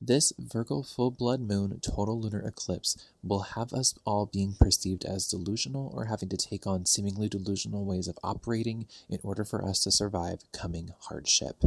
This Virgo full blood moon total lunar eclipse will have us all being perceived as delusional or having to take on seemingly delusional ways of operating in order for us to survive coming hardship.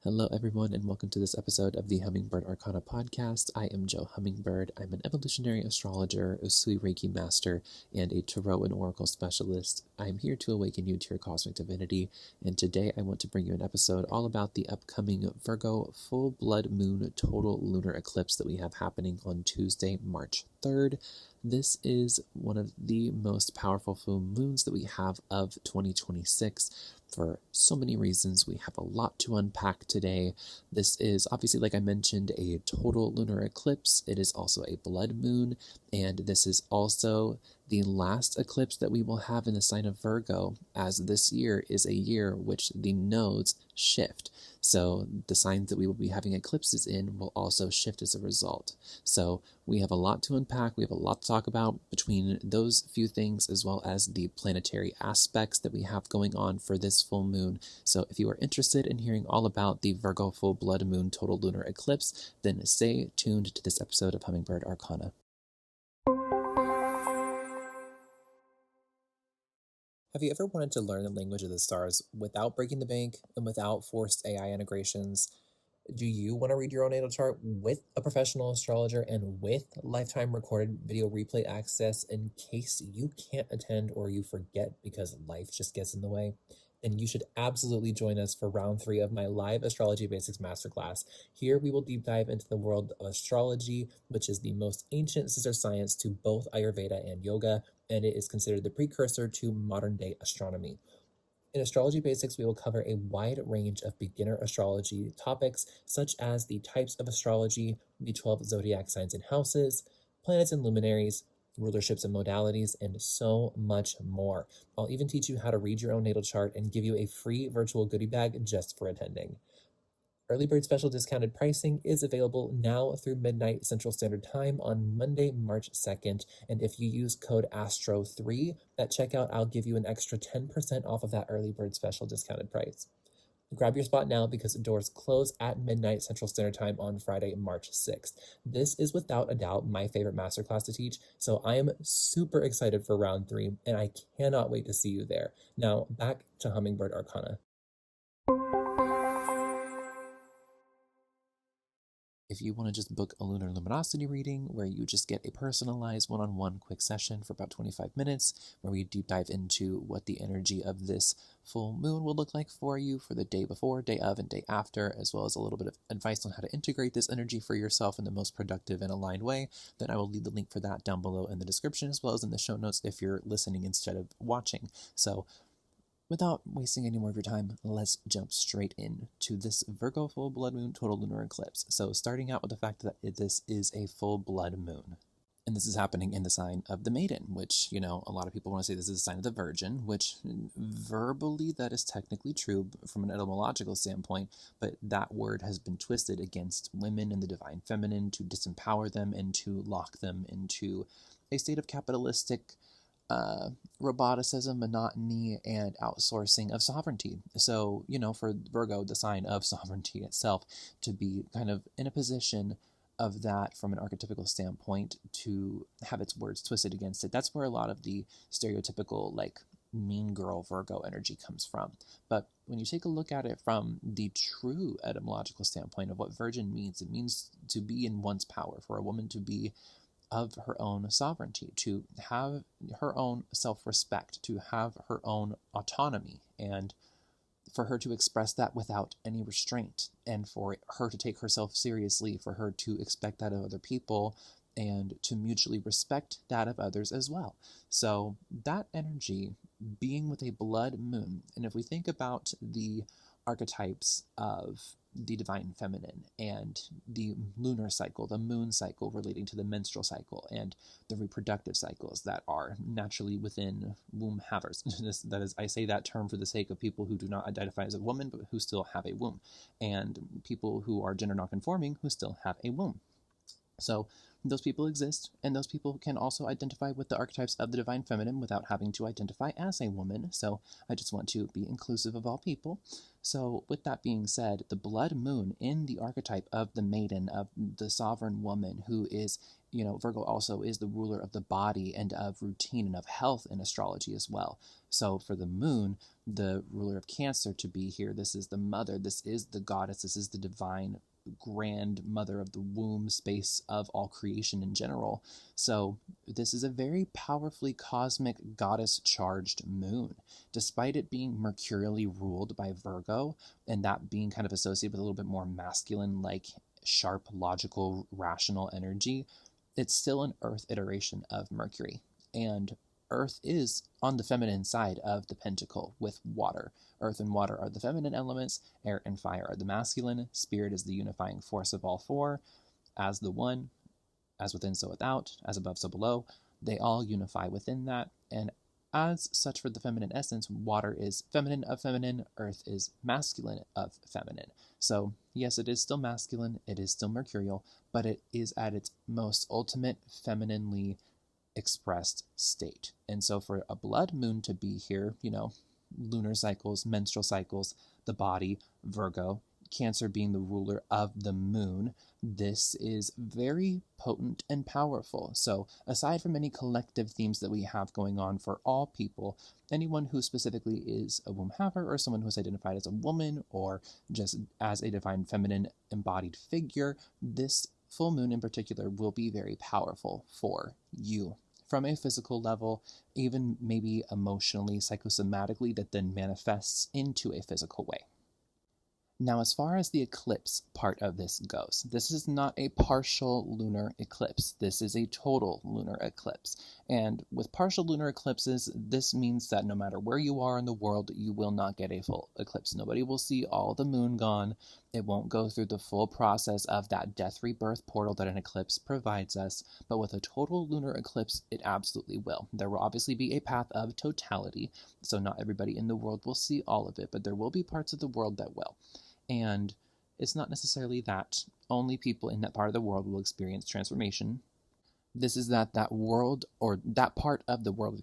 Hello everyone and welcome to this episode of the Hummingbird Arcana Podcast. I am Jo Hummingbird. I'm an Evolutionary Astrologer, Usui Reiki Master, and a Tarot and Oracle Specialist. I'm here to awaken you to your Cosmic Divinity, and today I want to bring you an episode all about the upcoming Virgo full blood moon total lunar eclipse that we have happening on Tuesday, March 3rd. This is one of the most powerful full moons that we have of 2026 for so many reasons. We have a lot to unpack today. This is obviously, like I mentioned, a total lunar eclipse. It is also a blood moon, and this is also the last eclipse that we will have in the sign of Virgo, as this year is a year which the nodes shift. So the signs that we will be having eclipses in will also shift as a result. So we have a lot to unpack. We have a lot to talk about between those few things, as well as the planetary aspects that we have going on for this full moon. So if you are interested in hearing all about the Virgo full blood moon total lunar eclipse, then stay tuned to this episode of Hummingbird Arcana. Have you ever wanted to learn the language of the stars without breaking the bank and without forced AI integrations? Do you want to read your own natal chart with a professional astrologer and with lifetime recorded video replay access in case you can't attend or you forget because life just gets in the way? Then you should absolutely join us for round 3 of my live Astrology Basics Masterclass. Here we will deep dive into the world of astrology, which is the most ancient sister science to both Ayurveda and yoga, and it is considered the precursor to modern-day astronomy. In Astrology Basics, we will cover a wide range of beginner astrology topics, such as the types of astrology, the 12 zodiac signs and houses, planets and luminaries, rulerships and modalities, and so much more. I'll even teach you how to read your own natal chart and give you a free virtual goodie bag just for attending. Early bird special discounted pricing is available now through midnight Central Standard Time on Monday, March 2nd. And if you use code ASTRO3 at checkout, I'll give you an extra 10% off of that early bird special discounted price. Grab your spot now because the doors close at midnight Central Standard Time on Friday, March 6th. This is without a doubt my favorite masterclass to teach, so I am super excited for round 3, and I cannot wait to see you there. Now, back to Hummingbird Arcana. If you want to just book a lunar luminosity reading where you just get a personalized one-on-one quick session for about 25 minutes where we deep dive into what the energy of this full moon will look like for you for the day before, day of, and day after, as well as a little bit of advice on how to integrate this energy for yourself in the most productive and aligned way, then I will leave the link for that down below in the description as well as in the show notes if you're listening instead of watching. So without wasting any more of your time, let's jump straight into this Virgo full blood moon total lunar eclipse. So starting out with the fact that this is a full blood moon. And this is happening in the sign of the maiden, which, a lot of people want to say this is a sign of the virgin, which verbally that is technically true from an etymological standpoint, but that word has been twisted against women and the divine feminine to disempower them and to lock them into a state of capitalistic roboticism, monotony, and outsourcing of sovereignty. So, for Virgo, the sign of sovereignty itself, to be kind of in a position of that from an archetypical standpoint, to have its words twisted against it. That's where a lot of the stereotypical, mean girl Virgo energy comes from. But when you take a look at it from the true etymological standpoint of what virgin means, it means to be in one's power, for a woman to be of her own sovereignty, to have her own self-respect, to have her own autonomy, and for her to express that without any restraint, and for her to take herself seriously, for her to expect that of other people, and to mutually respect that of others as well. So that energy being with a blood moon, and if we think about the archetypes of the divine feminine and the lunar cycle, the moon cycle relating to the menstrual cycle and the reproductive cycles that are naturally within womb havers. That is, I say that term for the sake of people who do not identify as a woman but who still have a womb, and people who are gender non-conforming who still have a womb. So those people exist, and those people can also identify with the archetypes of the divine feminine without having to identify as a woman. So I just want to be inclusive of all people. So with that being said, the blood moon in the archetype of the maiden, of the sovereign woman, who is, Virgo also is the ruler of the body and of routine and of health in astrology as well. So for the moon, the ruler of Cancer, to be here, this is the mother, this is the goddess, this is the divine grand mother of the womb space of all creation in general. So this is a very powerfully cosmic goddess charged moon, despite it being mercurially ruled by Virgo, and that being kind of associated with a little bit more masculine, like sharp, logical, rational energy. It's still an earth iteration of Mercury, and earth is on the feminine side of the pentacle with water. Earth and water are the feminine elements, air and fire are the masculine, spirit is the unifying force of all four, as the one, as within so without, as above so below. They all unify within that, and as such for the feminine essence, water is feminine of feminine, earth is masculine of feminine. So yes, it is still masculine, it is still mercurial, but it is at its most ultimate femininely expressed state. And so for a blood moon to be here, lunar cycles, menstrual cycles, the body, Virgo, Cancer being the ruler of the moon, this is very potent and powerful. So aside from any collective themes that we have going on for all people, anyone who specifically is a womb haver or someone who's identified as a woman or just as a divine feminine embodied figure, this full moon in particular will be very powerful for you from a physical level, even maybe emotionally, psychosomatically, that then manifests into a physical way. Now, as far as the eclipse part of this goes, this is not a partial lunar eclipse. This is a total lunar eclipse. And with partial lunar eclipses, this means that no matter where you are in the world, you will not get a full eclipse. Nobody will see all the moon gone. It won't go through the full process of that death rebirth portal that an eclipse provides us. But with a total lunar eclipse, it absolutely will. There will obviously be a path of totality. So not everybody in the world will see all of it, but there will be parts of the world that will. And it's not necessarily that only people in that part of the world will experience transformation. This is that world, or that part of the world,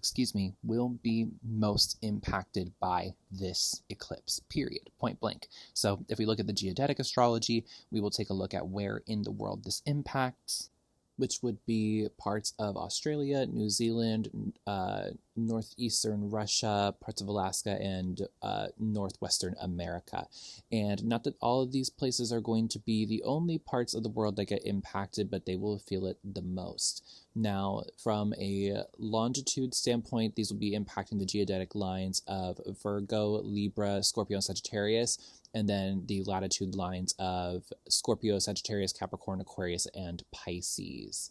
will be most impacted by this eclipse, period, point blank. So if we look at the geodetic astrology, we will take a look at where in the world this impacts, which would be parts of Australia, New Zealand, northeastern Russia, parts of Alaska, and northwestern America. And not that all of these places are going to be the only parts of the world that get impacted, but they will feel it the most. Now, from a longitude standpoint, these will be impacting the geodetic lines of Virgo, Libra, Scorpio, and Sagittarius, and then the latitude lines of Scorpio, Sagittarius, Capricorn, Aquarius, and Pisces.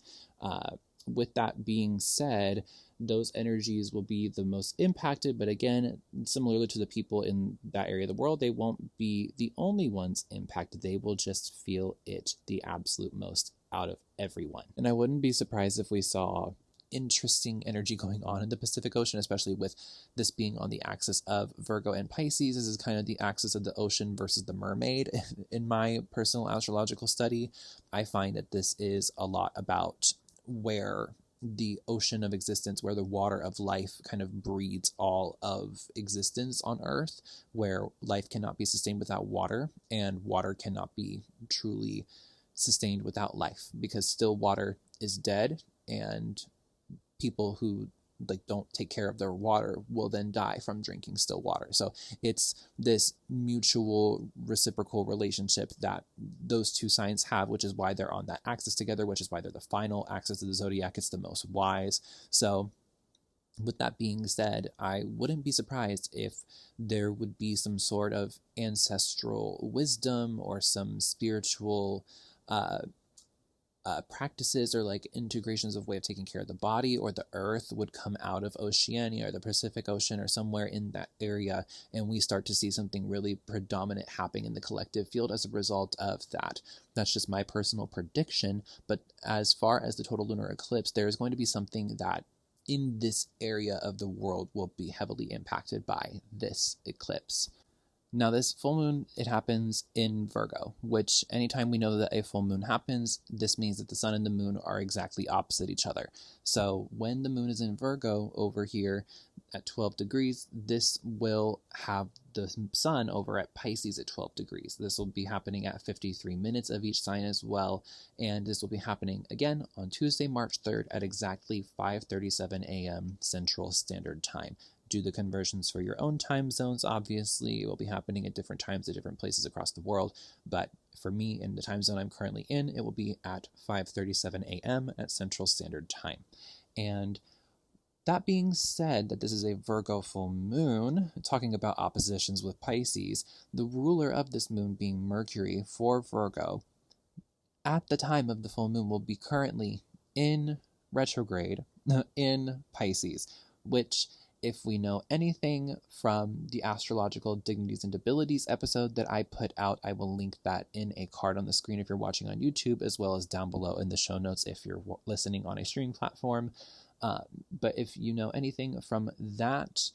With that being said, those energies will be the most impacted, but again, similarly to the people in that area of the world, they won't be the only ones impacted. They will just feel it the absolute most out of everyone. And I wouldn't be surprised if we saw interesting energy going on in the Pacific Ocean, especially with this being on the axis of Virgo and Pisces. This is kind of the axis of the ocean versus the mermaid. In my personal astrological study, I find that this is a lot about where the ocean of existence, where the water of life kind of breeds all of existence on Earth, where life cannot be sustained without water, and water cannot be truly sustained without life, because still water is dead, and people who don't take care of their water will then die from drinking still water. So it's this mutual reciprocal relationship that those two signs have, which is why they're on that axis together, which is why they're the final axis of the zodiac. It's the most wise. So with that being said, I wouldn't be surprised if there would be some sort of ancestral wisdom or some spiritual practices or integrations of way of taking care of the body or the earth would come out of Oceania or the Pacific Ocean or somewhere in that area, and we start to see something really predominant happening in the collective field as a result of that. That's just my personal prediction, but as far as the total lunar eclipse, there is going to be something that in this area of the world will be heavily impacted by this eclipse. Now, this full moon, it happens in Virgo, which anytime we know that a full moon happens, this means that the sun and the moon are exactly opposite each other. So when the moon is in Virgo over here at 12 degrees, this will have the sun over at Pisces at 12 degrees. This will be happening at 53 minutes of each sign as well. And this will be happening again on Tuesday, March 3rd at exactly 5:37 a.m. Central Standard Time. Do the conversions for your own time zones. Obviously, it will be happening at different times at different places across the world. But for me, in the time zone I'm currently in, it will be at 5:37 a.m. at Central Standard Time. And that being said, that this is a Virgo full moon, talking about oppositions with Pisces, the ruler of this moon being Mercury for Virgo, at the time of the full moon will be currently in retrograde in Pisces, which, if we know anything from the Astrological Dignities and Abilities episode that I put out, I will link that in a card on the screen if you're watching on YouTube, as well as down below in the show notes if you're listening on a streaming platform. But if you know anything from that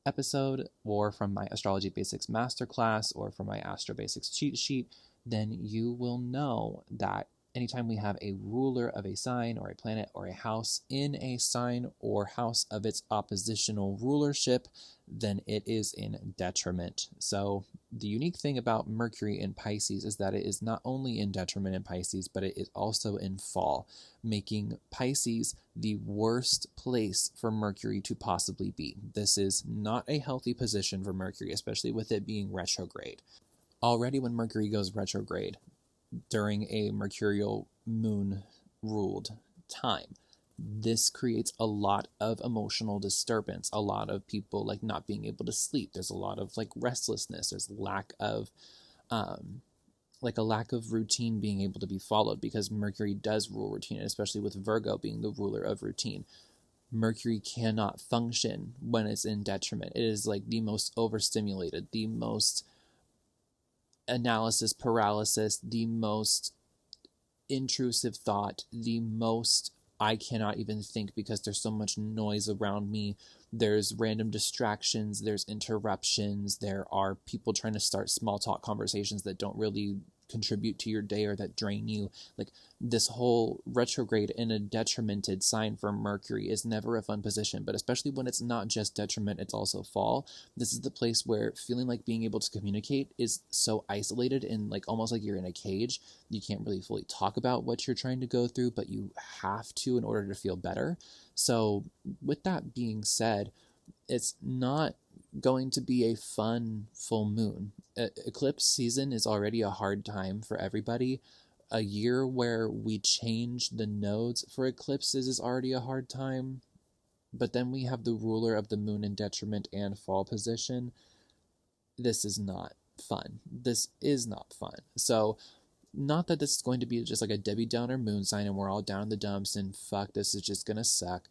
episode, or from my Astrology Basics Masterclass, or from my Astro Basics cheat sheet, then you will know that anytime we have a ruler of a sign or a planet or a house in a sign or house of its oppositional rulership, then it is in detriment. So the unique thing about Mercury in Pisces is that it is not only in detriment in Pisces, but it is also in fall, making Pisces the worst place for Mercury to possibly be. This is not a healthy position for Mercury, especially with it being retrograde. Already when Mercury goes retrograde during a mercurial moon ruled time, this creates a lot of emotional disturbance, a lot of people like not being able to sleep. There's a lot of like restlessness. There's lack of a lack of routine being able to be followed, because Mercury does rule routine, and especially with Virgo being the ruler of routine. Mercury cannot function when it's in detriment. It is like the most overstimulated, the most analysis paralysis, the most intrusive thought, the most I cannot even think because there's so much noise around me. There's random distractions, there's interruptions, there are people trying to start small talk conversations that don't really contribute to your day or that drain you. Like, this whole retrograde in a detrimented sign for Mercury is never a fun position, but especially when it's not just detriment, it's also fall. This is the place where feeling like being able to communicate is so isolated and like almost like you're in a cage. You can't really fully talk about what you're trying to go through, but you have to in order to feel better. So with that being said, it's not going to be a fun full moon. Eclipse season is already a hard time for everybody. A year where we change the nodes for eclipses is already a hard time. But then we have the ruler of the moon in detriment and fall position. This is not fun. This is not fun. So, not that this is going to be just like a Debbie Downer moon sign and we're all down in the dumps and fuck, this is just gonna suck.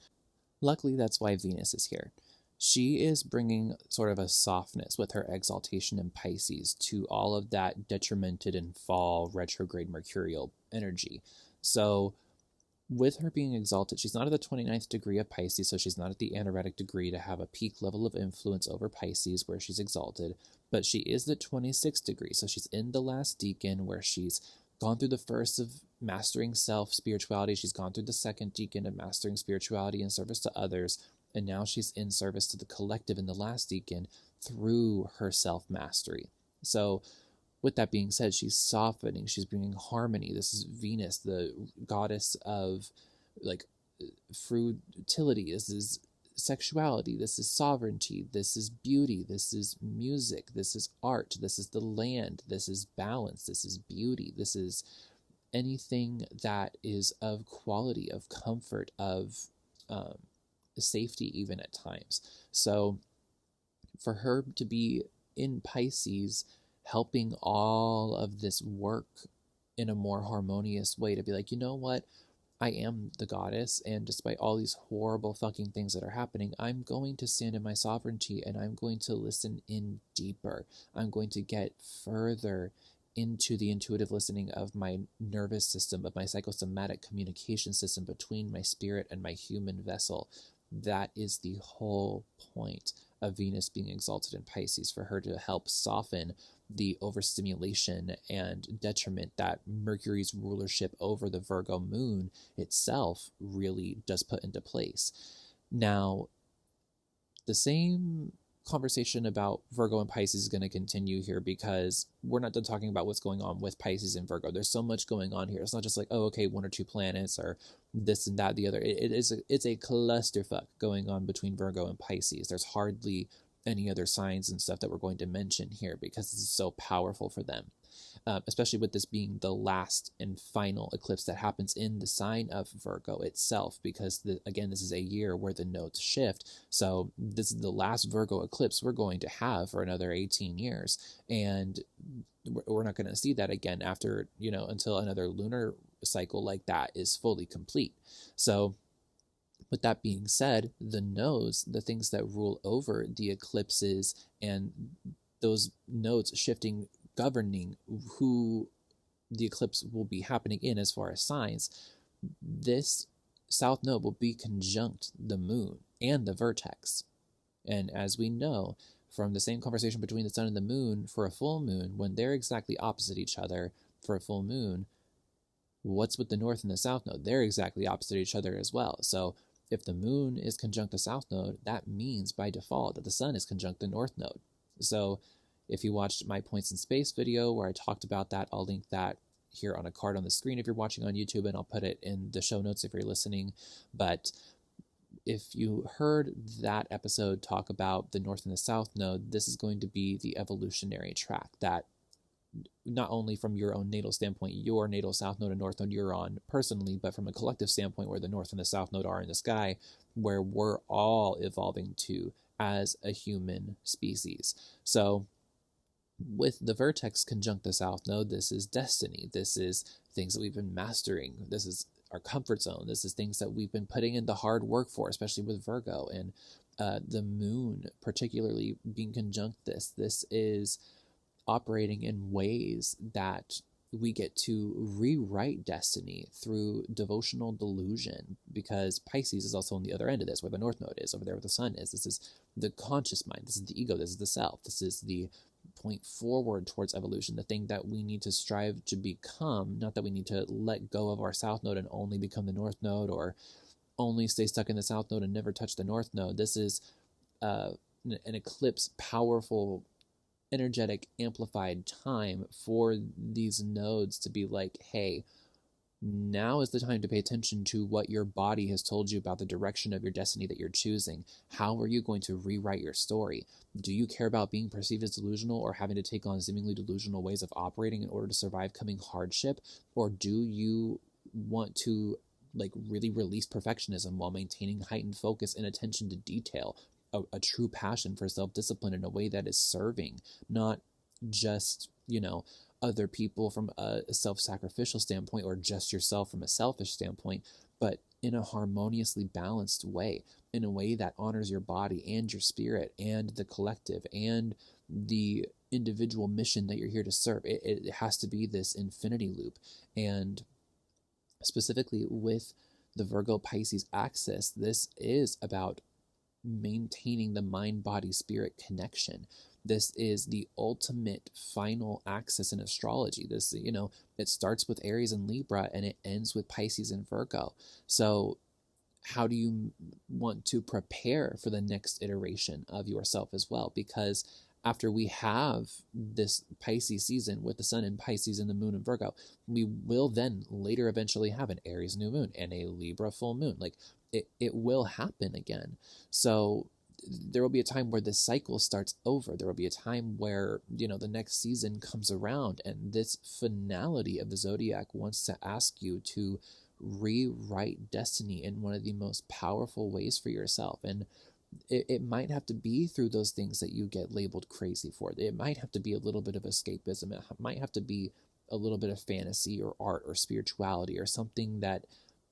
Luckily, that's why Venus is here. She is bringing sort of a softness with her exaltation in Pisces to all of that detrimented and fall retrograde mercurial energy. So with her being exalted, she's not at the 29th degree of Pisces, so she's not at the anaretic degree to have a peak level of influence over Pisces where she's exalted, but she is the 26th degree, so she's in the last decan where she's gone through the first of mastering self spirituality, she's gone through the second decan of mastering spirituality in service to others, and now she's in service to the collective in the last decan through her self-mastery. So with that being said, she's softening, she's bringing harmony. This is Venus, the goddess of like fertility. This is sexuality. This is sovereignty. This is beauty. This is music. This is art. This is the land. This is balance. This is beauty. This is anything that is of quality, of comfort, of safety even at times. So for her to be in Pisces helping all of this work in a more harmonious way, to be like, you know what, I am the goddess, and despite all these horrible fucking things that are happening, I'm going to stand in my sovereignty and I'm going to listen in deeper. I'm going to get further into the intuitive listening of my nervous system, of my psychosomatic communication system between my spirit and my human vessel. that is the whole point of Venus being exalted in Pisces, for her to help soften the overstimulation and detriment that Mercury's rulership over the Virgo moon itself really does put into place. Now, the same conversation about Virgo and Pisces is going to continue here, because we're not done talking about what's going on with Pisces and Virgo. There's so much going on here. It's not just like, oh, okay, one or two planets or this and that, the other. It's a clusterfuck going on between Virgo and Pisces. There's hardly any other signs and stuff that we're going to mention here, because this is so powerful for them. Especially with this being the last and final eclipse that happens in the sign of Virgo itself, because again, this is a year where the nodes shift. So this is the last Virgo eclipse we're going to have for another 18 years. And we're not going to see that again after, until another lunar cycle like that is fully complete. So with that being said, the nodes, the things that rule over the eclipses and those nodes shifting, governing who the eclipse will be happening in as far as signs, this south node will be conjunct the moon and the vertex. And as we know from the same conversation between the sun and the moon for a full moon, when they're exactly opposite each other for a full moon, what's with the north and the south node? They're exactly opposite each other as well. So if the moon is conjunct the south node, that means by default that the sun is conjunct the north node. So if you watched my Points in Space video where I talked about that, I'll link that here on a card on the screen if you're watching on YouTube, and I'll put it in the show notes if you're listening. But if you heard that episode talk about the north and the south node, this is going to be the evolutionary track that not only from your own natal standpoint, your natal south node and north node you're on personally, but from a collective standpoint where the north and the south node are in the sky, where we're all evolving to as a human species. So with the vertex conjunct the south node, this is destiny. This is things that we've been mastering. This is our comfort zone. This is things that we've been putting in the hard work for, especially with Virgo. And the moon particularly being conjunct this is operating in ways that we get to rewrite destiny through devotional delusion, because Pisces is also on the other end of this, where the north node is, over there where the sun is. This is the conscious mind. This is the ego. This is the self. This is the point forward towards evolution, the thing that we need to strive to become, not that we need to let go of our south node and only become the north node, or only stay stuck in the south node and never touch the north node. This is an eclipse, powerful, energetic, amplified time for these nodes to be like, hey, now is the time to pay attention to what your body has told you about the direction of your destiny that you're choosing. How are you going to rewrite your story? Do you care about being perceived as delusional or having to take on seemingly delusional ways of operating in order to survive coming hardship? Or do you want to really release perfectionism while maintaining heightened focus and attention to detail, a true passion for self-discipline in a way that is serving, not just, other people from a self-sacrificial standpoint, or just yourself from a selfish standpoint, but in a harmoniously balanced way, in a way that honors your body and your spirit and the collective and the individual mission that you're here to serve. It has to be this infinity loop. And specifically with the Virgo Pisces axis, this is about maintaining the mind body spirit connection. This is the ultimate final axis in astrology. This, it starts with Aries and Libra and it ends with Pisces and Virgo. So how do you want to prepare for the next iteration of yourself as well? Because after we have this Pisces season with the sun in Pisces and the moon in Virgo, we will then later eventually have an Aries new moon and a Libra full moon. It will happen again. So there will be a time where this cycle starts over. There will be a time where, the next season comes around, and this finality of the zodiac wants to ask you to rewrite destiny in one of the most powerful ways for yourself. And it might have to be through those things that you get labeled crazy for. It might have to be a little bit of escapism. It might have to be a little bit of fantasy or art or spirituality or something that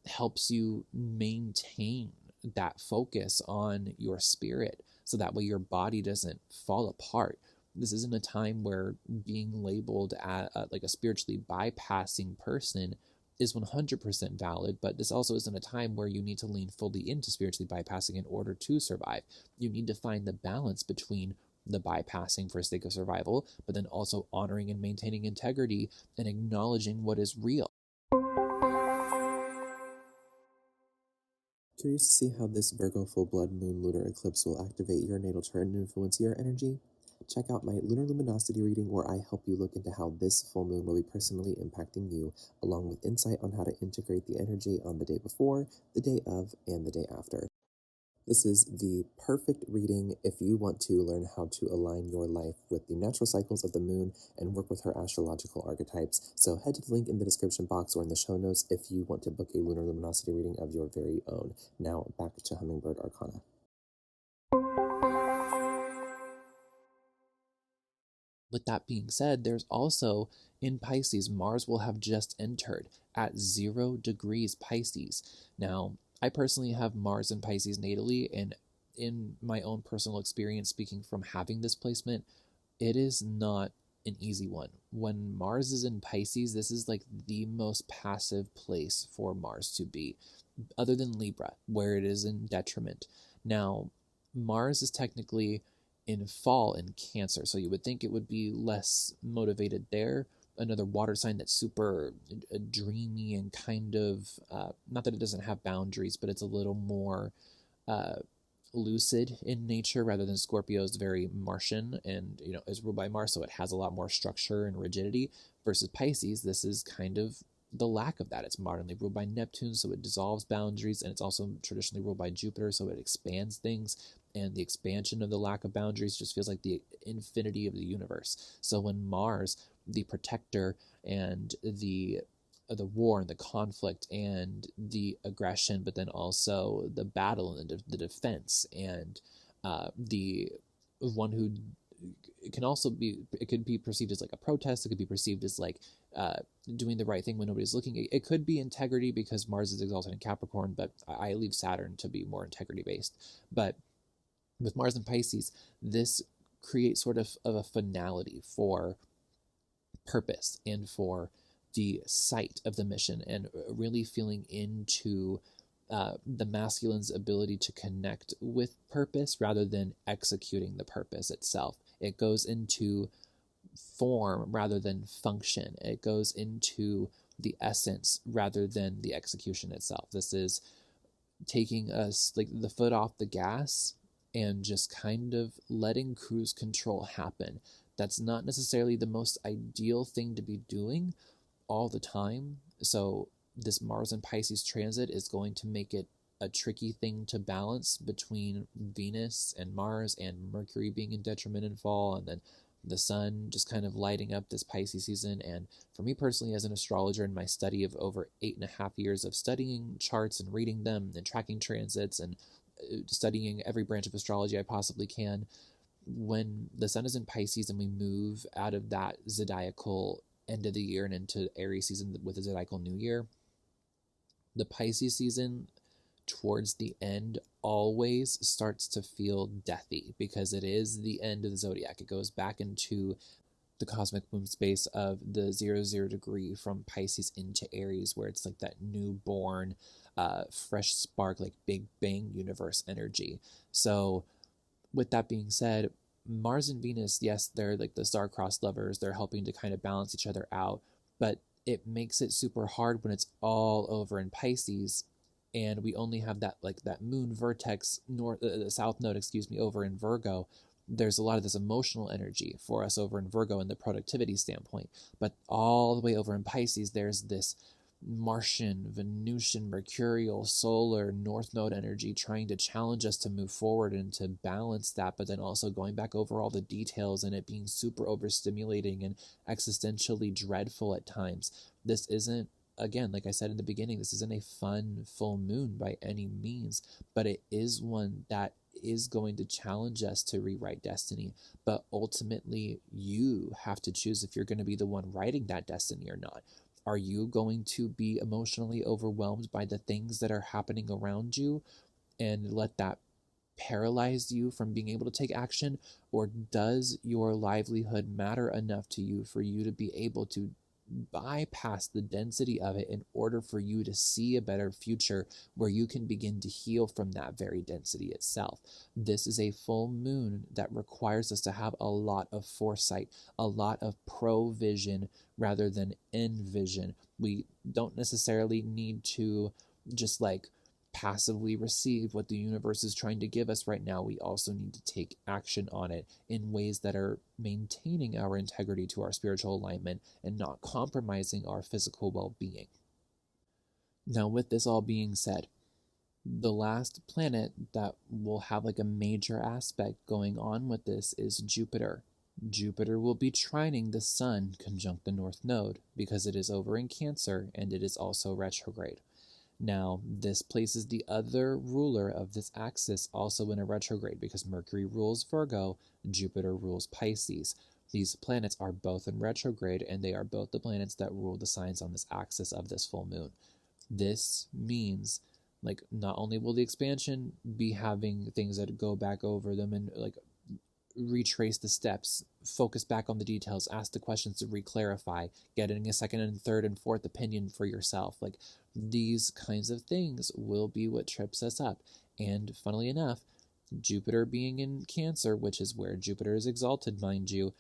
helps you maintain that focus on your spirit, so that way your body doesn't fall apart. This isn't a time where being labeled as a spiritually bypassing person is 100% valid, but this also isn't a time where you need to lean fully into spiritually bypassing in order to survive. You need to find the balance between the bypassing for sake of survival, but then also honoring and maintaining integrity and acknowledging what is real. Curious to see how this Virgo full blood moon lunar eclipse will activate your natal chart and influence your energy? Check out my lunar luminosity reading where I help you look into how this full moon will be personally impacting you, along with insight on how to integrate the energy on the day before, the day of, and the day after. This is the perfect reading if you want to learn how to align your life with the natural cycles of the moon and work with her astrological archetypes. So head to the link in the description box or in the show notes if you want to book a lunar luminosity reading of your very own. Now back to Hummingbird Arcana. With that being said, there's also in Pisces, Mars will have just entered at 0 degrees Pisces. Now, I personally have Mars in Pisces natally, and in my own personal experience, speaking from having this placement, it is not an easy one. When Mars is in Pisces, this is like the most passive place for Mars to be, other than Libra, where it is in detriment. Now, Mars is technically in fall in Cancer, so you would think it would be less motivated there. Another water sign that's super dreamy and kind of, not that it doesn't have boundaries, but it's a little more lucid in nature, rather than Scorpio is very Martian and, is ruled by Mars, so it has a lot more structure and rigidity, versus Pisces. This is kind of the lack of that. It's modernly ruled by Neptune, so it dissolves boundaries, and it's also traditionally ruled by Jupiter, so it expands things, and the expansion of the lack of boundaries just feels like the infinity of the universe. So when Mars, the protector, and the war and the conflict and the aggression, but then also the battle and the defense, and the one who it can also be, it could be perceived as like a protest, it could be perceived as like doing the right thing when nobody's looking. It could be integrity because Mars is exalted in Capricorn, but I leave Saturn to be more integrity based. But with Mars and Pisces, this creates sort of a finality for purpose and for the sight of the mission, and really feeling into the masculine's ability to connect with purpose rather than executing the purpose itself. It goes into form rather than function. It goes into the essence rather than the execution itself. This is taking us like the foot off the gas and just kind of letting cruise control happen. That's not necessarily the most ideal thing to be doing all the time. So this Mars and Pisces transit is going to make it a tricky thing to balance between Venus and Mars, and Mercury being in detriment in fall, and then the sun just kind of lighting up this Pisces season. And for me personally, as an astrologer, in my study of over 8.5 years of studying charts and reading them and tracking transits and studying every branch of astrology I possibly can, when the sun is in Pisces and we move out of that zodiacal end of the year and into Aries season with the zodiacal new year, the Pisces season towards the end always starts to feel deathy, because it is the end of the zodiac. It goes back into the cosmic moon space of the 0 degree from Pisces into Aries, where it's like that newborn, fresh spark, like Big Bang universe energy. So with that being said, Mars and Venus, yes, they're like the star-crossed lovers. They're helping to kind of balance each other out, but it makes it super hard when it's all over in Pisces, and we only have that moon vertex north, south node, over in Virgo. There's a lot of this emotional energy for us over in Virgo in the productivity standpoint, but all the way over in Pisces, there's this Martian, Venusian, Mercurial, solar, North Node energy trying to challenge us to move forward and to balance that, but then also going back over all the details and it being super overstimulating and existentially dreadful at times. This isn't, again, like I said in the beginning, this isn't a fun full moon by any means, but it is one that is going to challenge us to rewrite destiny. But ultimately, you have to choose if you're going to be the one writing that destiny or not. Are you going to be emotionally overwhelmed by the things that are happening around you and let that paralyze you from being able to take action? Or does your livelihood matter enough to you for you to be able to bypass the density of it in order for you to see a better future where you can begin to heal from that very density itself. This is a full moon that requires us to have a lot of foresight, a lot of provision rather than envision. We don't necessarily need to just like passively receive what the universe is trying to give us right now. We also need to take action on it in ways that are maintaining our integrity to our spiritual alignment and not compromising our physical well-being. Now, with this all being said, the last planet that will have like a major aspect going on with this is Jupiter. Jupiter will be trining the Sun conjunct the North Node because it is over in Cancer and it is also retrograde. Now, this places the other ruler of this axis also in a retrograde because Mercury rules Virgo, Jupiter rules Pisces. These planets are both in retrograde, and they are both the planets that rule the signs on this axis of this full moon. This means, like, not only will the expansion be having things that go back over them and, like, retrace the steps, focus back on the details, ask the questions to re-clarify, getting a second and third and fourth opinion for yourself. Like, these kinds of things will be what trips us up. And funnily enough, Jupiter being in Cancer, which is where Jupiter is exalted, mind you,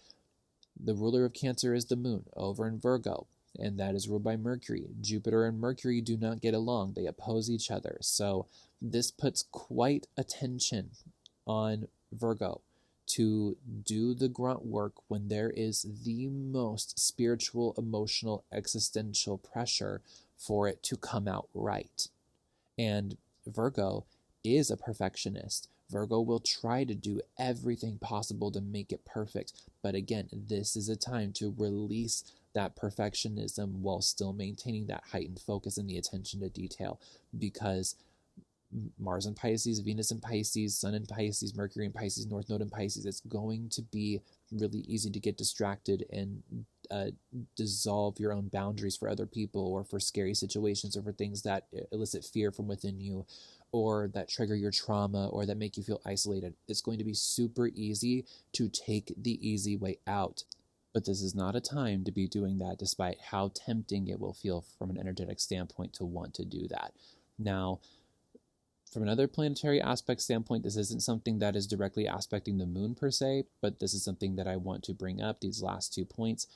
the ruler of Cancer is the moon over in Virgo, and that is ruled by Mercury. Jupiter and Mercury do not get along. They oppose each other. So this puts quite a tension on Virgo to do the grunt work when there is the most spiritual, emotional, existential pressure for it to come out right. And Virgo is a perfectionist. Virgo will try to do everything possible to make it perfect. But again, this is a time to release that perfectionism while still maintaining that heightened focus and the attention to detail, because Mars in Pisces, Venus in Pisces, Sun in Pisces, Mercury in Pisces, North Node in Pisces, it's going to be really easy to get distracted and dissolve your own boundaries for other people, or for scary situations, or for things that elicit fear from within you, or that trigger your trauma, or that make you feel isolated. It's going to be super easy to take the easy way out. But this is not a time to be doing that, despite how tempting it will feel from an energetic standpoint to want to do that. Now, from another planetary aspect standpoint, this isn't something that is directly aspecting the moon per se, but this is something that I want to bring up, these last 2 points.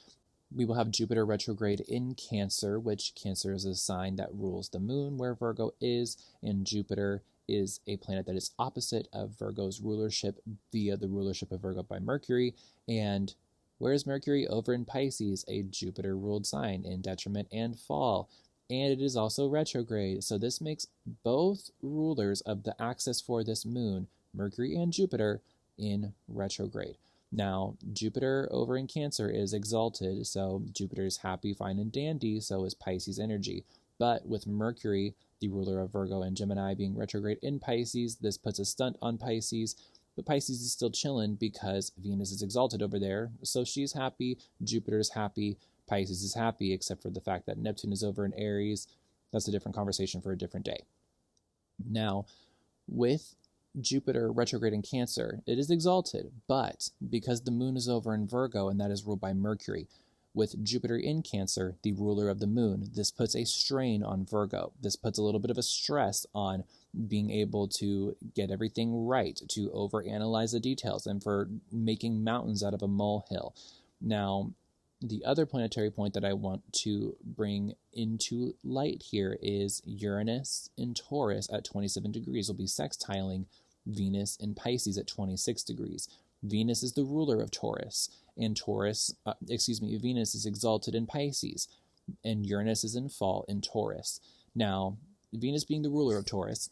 We will have Jupiter retrograde in Cancer, which Cancer is a sign that rules the moon where Virgo is, and Jupiter is a planet that is opposite of Virgo's rulership via the rulership of Virgo by Mercury. And where's Mercury? Over in Pisces, a Jupiter-ruled sign in detriment and fall. And it is also retrograde. So this makes both rulers of the axis for this moon, Mercury and Jupiter, in retrograde. Now, Jupiter over in Cancer is exalted, so Jupiter is happy, fine, and dandy, so is Pisces energy. But with Mercury, the ruler of Virgo and Gemini, being retrograde in Pisces, this puts a stunt on Pisces. But Pisces is still chilling because Venus is exalted over there, so she's happy, Jupiter is happy, Pisces is happy, except for the fact that Neptune is over in Aries. That's a different conversation for a different day. Now, with Jupiter retrograde in Cancer, it is exalted, but because the moon is over in Virgo and that is ruled by Mercury, with Jupiter in Cancer, the ruler of the moon, this puts a strain on Virgo. This puts a little bit of a stress on being able to get everything right, to overanalyze the details, and for making mountains out of a molehill. Now, the other planetary point that I want to bring into light here is Uranus in Taurus at 27 degrees will be sextiling Venus in Pisces at 26 degrees. Venus is the ruler of Taurus, and Venus is exalted in Pisces, and Uranus is in fall in Taurus. Now, Venus being the ruler of Taurus,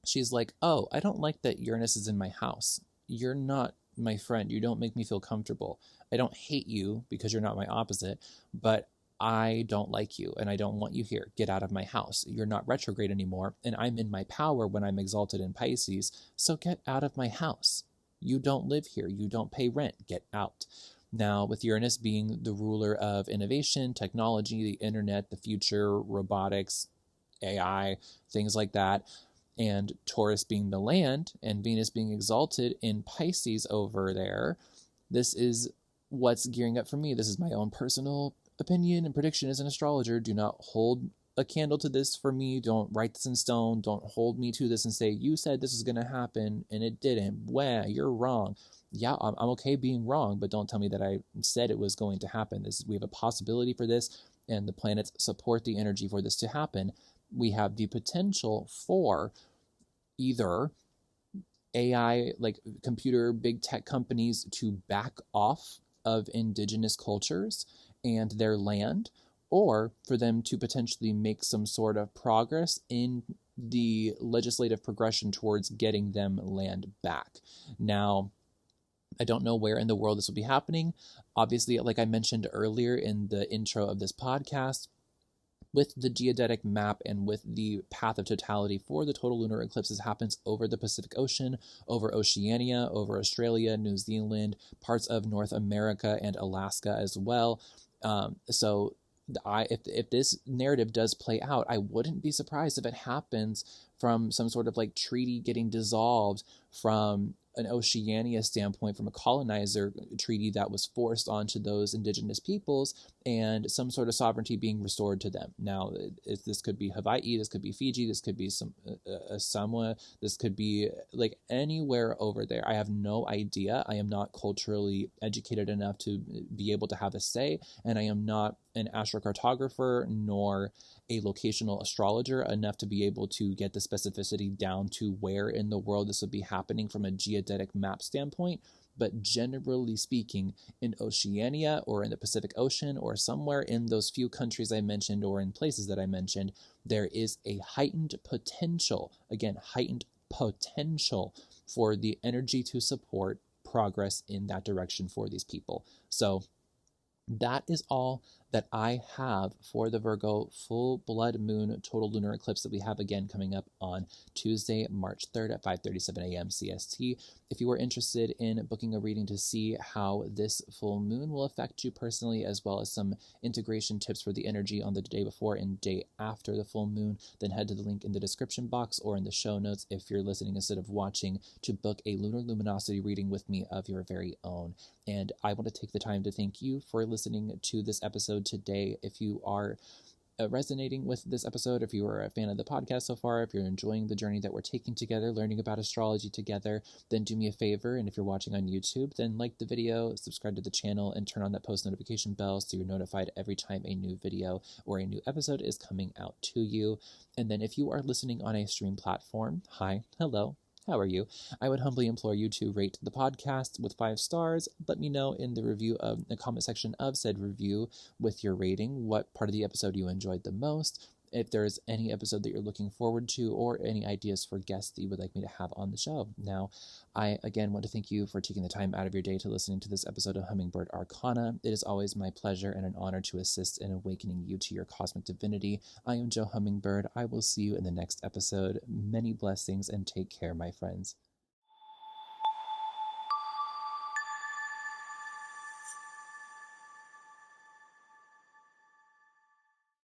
she's like, oh, I don't like that Uranus is in my house. You're not my friend. You don't make me feel comfortable. I don't hate you because you're not my opposite, but I don't like you and I don't want you here. Get out of my house. You're not retrograde anymore, and I'm in my power when I'm exalted in Pisces, so get out of my house. You don't live here. You don't pay rent. Get out. Now, with Uranus being the ruler of innovation, technology, the internet, the future, robotics, AI, things like that, and Taurus being the land, and Venus being exalted in Pisces over there, this is what's gearing up for me. This is my own personal opinion and prediction as an astrologer. Do not hold a candle to this for me. Don't write this in stone. Don't hold me to this and say, you said this is going to happen and it didn't. Wah, you're wrong. Yeah, I'm okay being wrong, but don't tell me that I said it was going to happen. We have a possibility for this, and the planets support the energy for this to happen. We have the potential for either AI, like computer big tech companies, to back off of indigenous cultures and their land, or for them to potentially make some sort of progress in the legislative progression towards getting them land back. Now, I don't know where in the world this will be happening. Obviously, like I mentioned earlier in the intro of this podcast, with the geodetic map and with the path of totality for the total lunar eclipses happens over the Pacific Ocean, over Oceania, over Australia, New Zealand, parts of North America, and Alaska as well. So if this narrative does play out, I wouldn't be surprised if it happens from some sort of like treaty getting dissolved, from an Oceania standpoint, from a colonizer treaty that was forced onto those indigenous peoples, and some sort of sovereignty being restored to them. Now, this could be Hawaii, this could be Fiji, this could be Samoa, this could be like anywhere over there. I have no idea. I am not culturally educated enough to be able to have a say, and I am not an astrocartographer nor a locational astrologer enough to be able to get the specificity down to where in the world this would be happening from a geodetic map standpoint. But generally speaking, in Oceania or in the Pacific Ocean or somewhere in those few countries I mentioned or in places that I mentioned, there is a heightened potential, again, heightened potential for the energy to support progress in that direction for these people. So that is all that I have for the Virgo full blood moon total lunar eclipse that we have again coming up on Tuesday, March 3rd at 5:37 a.m. CST. If you are interested in booking a reading to see how this full moon will affect you personally, as well as some integration tips for the energy on the day before and day after the full moon, then head to the link in the description box or in the show notes if you're listening instead of watching, to book a lunar luminosity reading with me of your very own. And I want to take the time to thank you for listening to this episode today. If you are resonating with this episode, if you are a fan of the podcast so far, if you're enjoying the journey that we're taking together, learning about astrology together, then do me a favor. And if you're watching on YouTube, then like the video, subscribe to the channel, and turn on that post notification bell so you're notified every time a new video or a new episode is coming out to you. And then if you are listening on a stream platform, hi, hello, how are you? I would humbly implore you to rate the podcast with 5 stars. Let me know in the comment section of said review with your rating what part of the episode you enjoyed the most. If there's any episode that you're looking forward to, or any ideas for guests that you would like me to have on the show. Now, I again want to thank you for taking the time out of your day to listening to this episode of Hummingbird Arcana. It is always my pleasure and an honor to assist in awakening you to your cosmic divinity. I am Jo Hummingbird. I will see you in the next episode. Many blessings and take care, my friends.